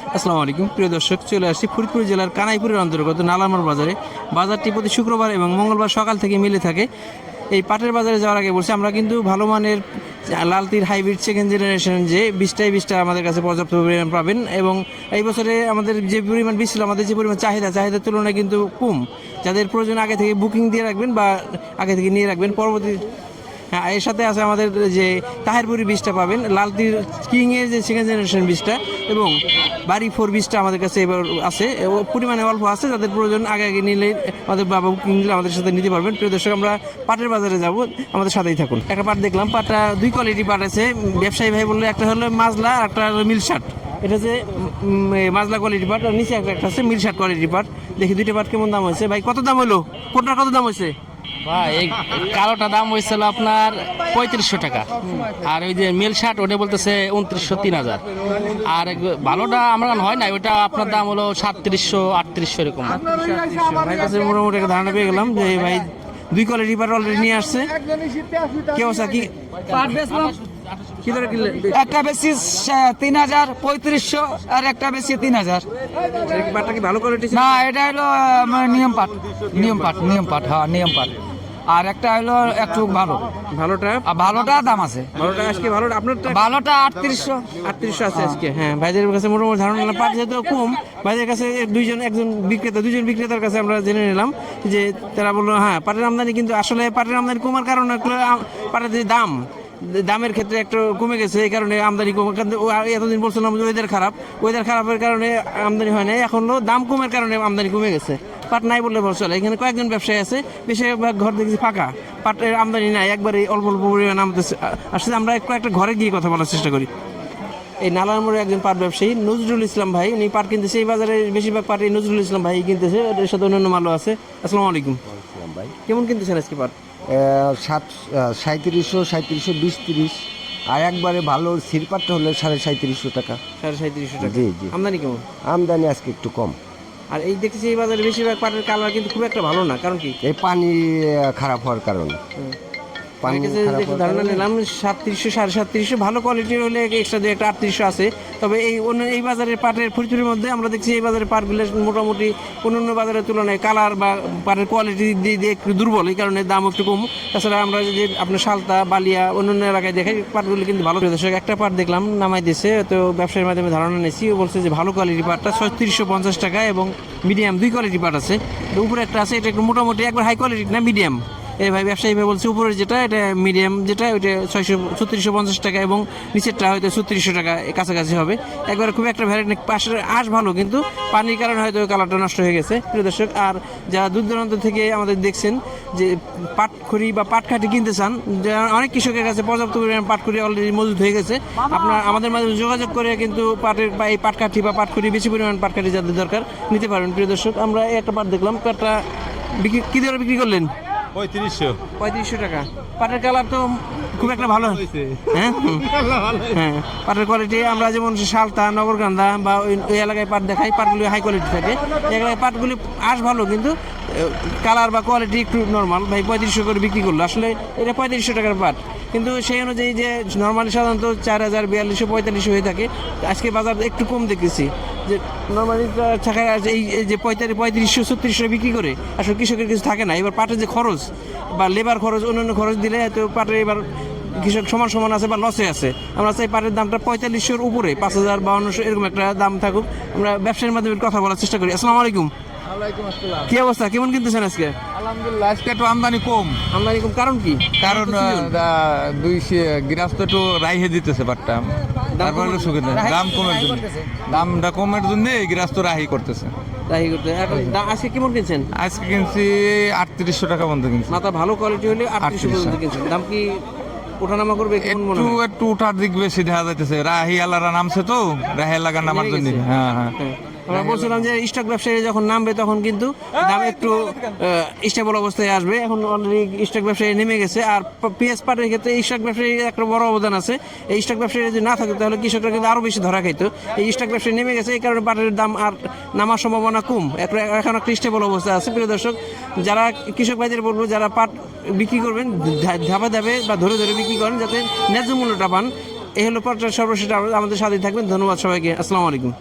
আসসালামু আলাইকুম প্রিয় দর্শক, চলে আসছি ফরিদপুর জেলার কানাইপুরের অন্তর্গত নালামার বাজারে। বাজারটি প্রতি শুক্রবার এবং মঙ্গলবার সকাল থেকে মিলে থাকে। এই পাটের বাজারে যাওয়ার আগে বলছি, আমরা কিন্তু ভালো মানের লালতির হাইব্রিড সেকেন্ড জেনারেশন যে বীজটা আমাদের কাছে পর্যাপ্ত পরিমাণ পাবেন। এবং এই বছরে আমাদের যে পরিমাণ বীজ ছিল, আমাদের যে পরিমাণ চাহিদার তুলনায় কিন্তু কম। যাদের প্রয়োজন আগে থেকে বুকিং দিয়ে রাখবেন বা আগে থেকে নিয়ে রাখবেন পরবর্তী। হ্যাঁ, এর সাথে আছে আমাদের যে তাহেরপুরি বীজটা পাবেন, লালতির কিংয়ের যে সেকেন্ড জেনারেশন বীজটা এবং বাড়ি 4 বীজটা আমাদের কাছে এবার আছে, পরিমাণে অল্প আছে। যাদের প্রয়োজন আগে নিলে আমাদের বাবা বুকিং নিলে আমাদের সাথে নিতে পারবেন। প্রিয় দর্শক, আমরা পাটের বাজারে যাব, আমাদের সাথেই থাকুন। একটা পাট দেখলাম, পাটটা 2 কোয়ালিটি পাট আছে। ব্যবসায়ী ভাই বললো একটা হলো মাজলা, একটা হলো মিলশাট। এটা যে মাজলা কোয়ালিটি পাট, আর নিচে একটা আছে মিলশাট কোয়ালিটি পাট। দেখি দুইটা পাট কেমন দাম হয়েছে। ভাই কত দাম হলো? কোনটার কত দাম হয়েছে? ভাই এই কালোটা দাম হয়েছিল আপনার 3500 টাকা, আর ওই যে মেল শার্ট ওটা বলতেছে 2900 3000। আর ভালোটা আমার হয় না, ওটা আপনার দাম হলো 3700 3800 এরকম। ভাই কাছে মোটামুটি একটা ধারণা পেয়ে গেলাম যে ভাই 2 কোয়ালিটি পাট অলরেডি নিয়ে আসছে। কি অবস্থা? কি ধরে কিনলেন? একটা বেশি 3000 3500 আর একটা বেশি 3000। পাটটা কি ভালো কোয়ালিটি? না, এটা হলো নিয়ম পাট। হ্যাঁ, নিয়ম পাট। আর একটা হলো একটু ভালো। ভালোটা? আর ভালোটা দাম আছে। ভালোটা আজকে ভালোটা আপনার ভালোটা 3800 আছে আজকে। হ্যাঁ, ভাইদের কাছে মোটামুটি ধারণা, পাট যেহেতু কম, ভাইদের কাছে দুজন বিক্রেতার কাছে আমরা জেনে নিলাম যে তারা বললো হ্যাঁ পাটের আমদানি, কিন্তু আসলে পাটের আমদানি কমার কারণে পাটের যে দামের ক্ষেত্রে একটু কমে গেছে। এই কারণে আমদানি কমে। এতদিন বলছিলাম যে ওয়েদার খারাপের কারণে আমদানি হয় না, এখন দাম কমের কারণে আমদানি কমে গেছে। পাট নাই বললে চলে। এখানে কয়েকজন ব্যবসায়ী আছে, বেশিরভাগ ঘর দেখছি ফাঁকা, পাটের আমদানি নাই, একবারে অল্প পরিমাণ আমদানি আসলে। আমরা কয়েকটা ঘরে গিয়ে কথা বলার চেষ্টা করি। এই নালার মোড়ে একজন পাট ব্যবসায়ী নজরুল ইসলাম ভাই, উনি পাট কিনতেছে। এই বাজারে বেশিরভাগ পাট এই নজরুল ইসলাম ভাই কিনতেছে, এর সাথে অন্যান্য মালও আছে। আসসালামু আলাইকুম ভাই, কেমন কিনতেছেন আজকে পাট? 3700 20 30। আর একবারে ভালো সিরপাটটা হলে 3750 টাকা। 3750 টাকা। জি জি। আমদানি কেমন? আমদানি আজকে একটু কম। আর এই দেখতেছি এই বাজারে বেশিরভাগ পাটের কালার কিন্তু খুব একটা ভালো না, কারণ কি? এই পানি খারাপ হওয়ার কারণে। পানি খারাপ হওয়ার ধারণা কারণে নিলাম 3700 3750। ভালো কোয়ালিটির হলে এক্সট্রা দিয়ে একটা 3800 আছে। তবে এই বাজারের পাটের ফরিদপুরের মধ্যে আমরা দেখছি এই বাজারের পাটগুলো মোটামুটি অন্যান্য বাজারের তুলনায় কালার বা পাটের কোয়ালিটি দিয়ে একটু দুর্বল, এই কারণে দাম একটু কম। তাছাড়া আমরা যে আপনার সালতা বালিয়া অন্যান্য এলাকায় দেখাই পাটগুলি কিন্তু ভালো। দর্শক, একটা পাট দেখলাম নামাই দিয়েছে, তো ব্যবসায়ীর মাধ্যমে ধারণা নিয়েছি। ও বলছে যে ভালো কোয়ালিটি পাটটা 3650 টাকা এবং মিডিয়াম 2 কোয়ালিটি পাট আছে। উপরে একটা আছে, এটা একটু মোটামুটি একবার হাই কোয়ালিটি না, মিডিয়াম। এই ভাই ব্যবসায়ী ভাই বলছে উপরের যেটা এটা মিডিয়াম, যেটা ওইটা 3650 টাকা এবং নিচেরটা হয়তো 3600 টাকা কাছাকাছি হবে। একবারে খুব একটা ভ্যারাইটি পাশের আঁশ ভালো, কিন্তু পানির কারণে হয়তো কালারটা নষ্ট হয়ে গেছে। প্রিয় দর্শক, আর যারা দূর দূরান্ত থেকে আমাদের দেখছেন যে পাটখড়ি বা পাটকাঠি কিনতে চান, অনেক কৃষকের কাছে পর্যাপ্ত পরিমাণ পাটখড়ি অলরেডি মজুদ হয়ে গেছে। আপনার আমাদের মাধ্যমে যোগাযোগ করে কিন্তু পাটের বা এই পাটকাঠি বা পাটখড়ি বেশি পরিমাণ পাটকাঠি যাদের দরকার নিতে পারবেন। প্রিয় দর্শক, আমরা একটা পাট দেখলাম, পাটটা কি দরে বিক্রি করলেন? 3500 টাকা। পাটের কালার তো খুব একটা ভালো। হ্যাঁ হ্যাঁ, পাটের কোয়ালিটি আমরা যেমন সালতা নগরকান্দা বা ওই এলাকায় পাট দেখাই, পাটগুলি হাই কোয়ালিটি থাকে। এই এলাকায় পাটগুলি আঁশ ভালো, কিন্তু কালার বা কোয়ালিটি একটু নর্মাল। ভাই 3500 করে বিক্রি করলো। আসলে এটা 3500 টাকার পাট, কিন্তু সেই অনুযায়ী যে নর্মালি সাধারণত 4000 4200 4500 হয়ে থাকে। আজকে বাজার একটু কম দেখেছি, যে নর্মালি থাকায় এই যে 3500 3600 বিক্রি করে আসলে কৃষকের কিছু থাকে না। এবার পাটের যে খরচ বা লেবার খরচ অন্যান্য খরচ দিলে হয়তো পাটের এবার কৃষক সমান আছে বা লসে আছে। আমরা চাই পাটের দামটা 4500-র উপরে 5000 5200 এরকম একটা দাম থাকুক। আমরা ব্যবসায়ীর মাধ্যমে কথা বলার চেষ্টা করি। আসসালামু আলাইকুম। কি অবস্থা? কেমন কিনতেছেন আজকে? আলহামদুলিল্লাহ, আজকে একটু আমদানি কম। কারণ কি? কারণ দুই গৃহস্থ একটু রাইহে দিতেছে পাটটা, তারপর হলো সুখে দাম কমের জন্য, দামটা কমের জন্য গৃহস্থ রাহি করতেছে। আজকে কেমন কিনছেন? আজকে কিনছি 3800 টাকা পর্যন্ত কিনছি। মাথা ভালো কোয়ালিটি হলে 3800 পর্যন্ত কিনছেন। দাম কি ওঠানামা করবে? একটু উঠার দিক বেশি দেখা যাইতেছে। রাহি আলারা নামছে তো, রাহি আলাকার নামার জন্য। হ্যাঁ হ্যাঁ, আমরা বলছিলাম যে স্টক ব্যবসায়ী যখন নামবে তখন কিন্তু দাম একটু স্টেবল অবস্থায় আসবে। এখন অলরেডি স্টক ব্যবসায়ী নেমে গেছে। আর পেঁয়াজ পাটের ক্ষেত্রে স্টক ব্যবসায়ীর একটা বড় অবদান আছে। এই স্টক ব্যবসায়ী যদি না থাকতো তাহলে কৃষকরা কিন্তু আরও বেশি ধরা খাইতো। এই স্টক ব্যবসায়ী নেমে গেছে, এই কারণে পাটের দাম আর নামার সম্ভাবনা কম, এখন একটা স্টেবল অবস্থা আছে। প্রিয় দর্শক, যারা কৃষক ভাইদের বলবো, যারা পাট বিক্রি করবেন ধাপে বা ধরে বিক্রি করেন, যাতে ন্যায্য মূল্যটা পান। এই হলো পাটের সর্বশেষ। আমাদের সাথে থাকবেন। ধন্যবাদ সবাইকে। আসসালামু আলাইকুম।